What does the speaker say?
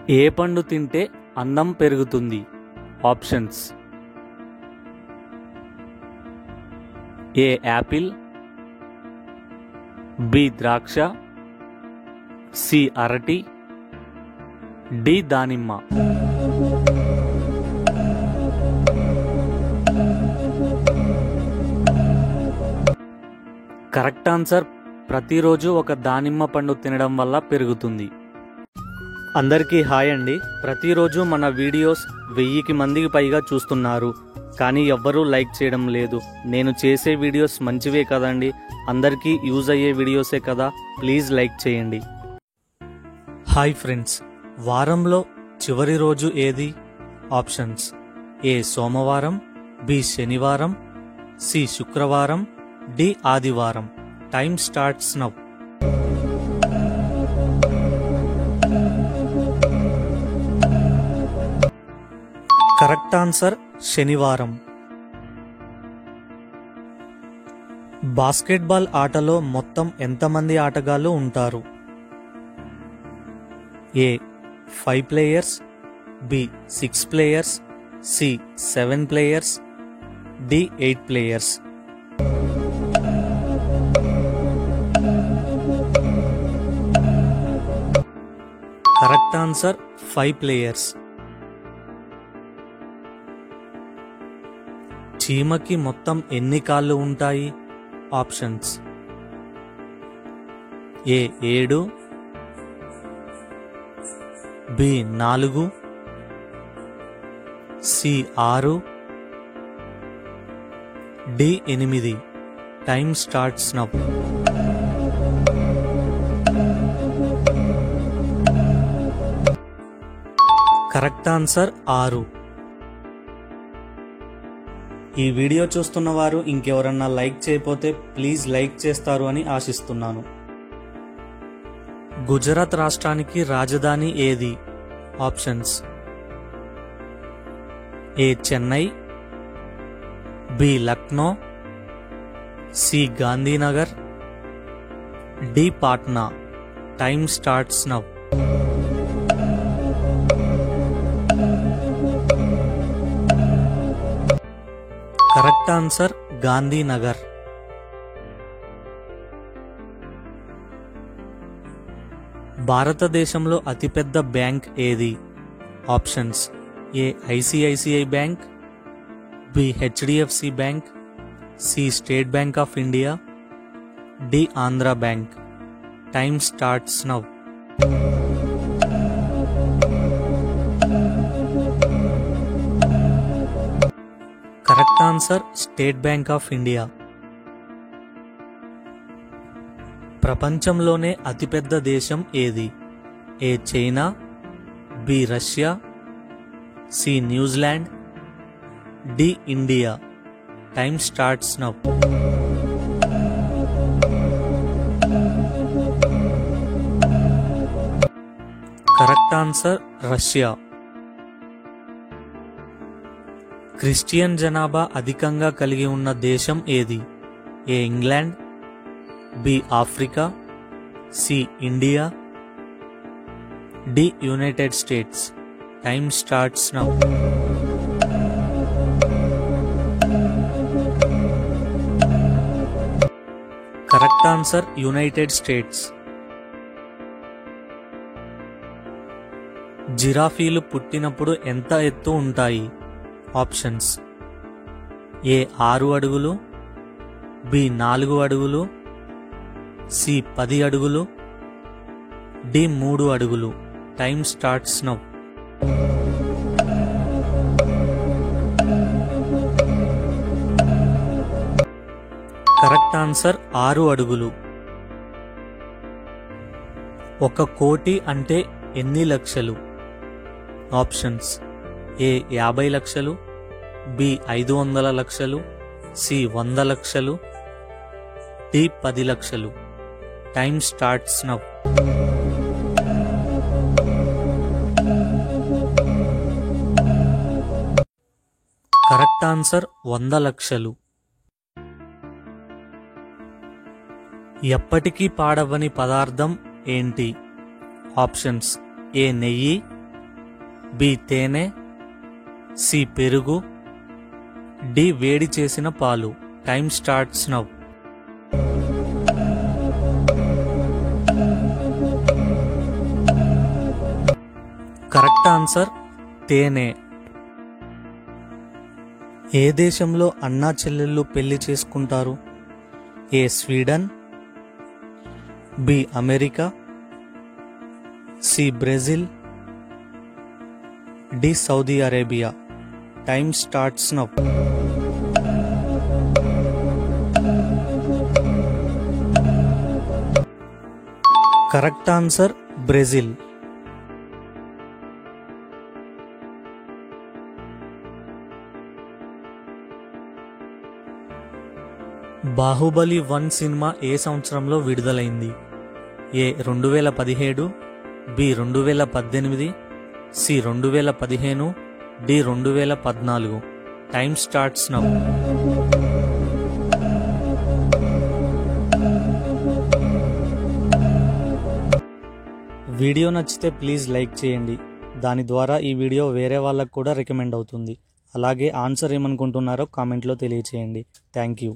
ఏ పండు తింటే అందం పెరుగుతుంది? ఆప్షన్స్: ఏ యాపిల్, బి ద్రాక్ష, సి అరటి, డి దానిమ్మ. Correct answer. ప్రతిరోజు ఒక దానిమ్మ పండు తినడం వల్ల పెరుగుతుంది. అందరికీ హాయ్ అండి. ప్రతిరోజు మన వీడియోస్ 1000 మందికి పైగా చూస్తున్నారు, కానీ ఎవ్వరూ లైక్ చేయడం లేదు. నేను చేసే వీడియోస్ మంచివే కదండి, అందరికీ యూజ్ అయ్యే వీడియోసే కదా, ప్లీజ్ లైక్ చేయండి. హాయ్ ఫ్రెండ్స్, వారంలో చివరి రోజు ఏది? ఆప్షన్స్: ఏ సోమవారం, బి శనివారం, సి శుక్రవారం, డి ఆదివారం. Time starts now. Correct answer శనివారం. బాస్కెట్బాల్ ఆటలో మొత్తం ఎంతమంది ఆటగాళ్లు ఉంటారు? A 5 players, B 6 players, C 7 players, D 8 players. Correct answer 5 players. చీమకి మొత్తం ఎన్ని కాళ్ళు ఉంటాయి? Options: A 7, B 4, C 6, D 8. Time starts now. Correct answer 6. ఈ వీడియో చూస్తున్న వారు ఇంకెవరన్నా లైక్ చేయకపోతే ప్లీజ్ లైక్ చేస్తారు అని ఆశిస్తున్నాను. గుజరాత్ రాష్ట్రానికి రాజధాని ఏది? Options: A Chennai, B Lucknow, C Gandhinagar, D Patna. Time starts now. Correct answer Gandhinagar. భారతదేశంలో అతిపెద్ద బ్యాంక్ ఏది? Options: A ICICI bank, B HDFC bank, C state bank of India, D Andhra bank. Time starts now. Correct answer state bank of India. ప్రపంచంలోనే అతిపెద్ద దేశం ఏది? A China, B Russia, C New Zealand, D India. Time starts now. Correct answer Russia. Christian జనాభా అధికంగా కలిగి ఉన్న దేశం ఏది? A England, B Africa, C India, D United States. Time starts now. Correct answer United States. జిరాఫీలు పుట్టినప్పుడు ఎంత ఎత్తు ఉంటాయి? ఆప్షన్స్: ఏ 6 అడుగులు, బి 4 అడుగులు, సి 10 అడుగులు, డి 3 అడుగులు. Time starts now. Correct answer 6 అడుగులు. 1 కోటి అంటే ఎన్ని లక్షలు? ఆప్షన్స్: ఏ 50 లక్షలు, బి 500 లక్షలు, సి 100 లక్షలు, డి 10 లక్షలు. Time starts now. Correct answer 100 లక్షలు. ఎప్పటికీ పాడవని పదార్థం ఏంటి? ఆప్షన్స్: ఏ నెయ్యి, బి తేనె, సి పెరుగు, డి వేడి చేసిన పాలు. Time starts now. Correct answer తేనె. ఏ దేశంలో అన్నా చెల్లెళ్ళు పెళ్లి చేసుకుంటారు? A Sweden, B America, C Brazil, D Saudi Arabia. Time starts now. Correct answer Brazil. Baahubali 1 cinema ఏ సంవత్సరంలో విడుదలైంది? A 2017, B 2018, C 2015, D 2014. Time starts now. Video నచ్చితే ప్లీజ్ లైక్ చేయండి. దాని ద్వారా ఈ వీడియో వేరే వాళ్ళకు కూడా రికమెండ్ అవుతుంది. అలాగే ఆన్సర్ ఏమనుకుంటున్నారో కామెంట్లో తెలియచేయండి. Thank you.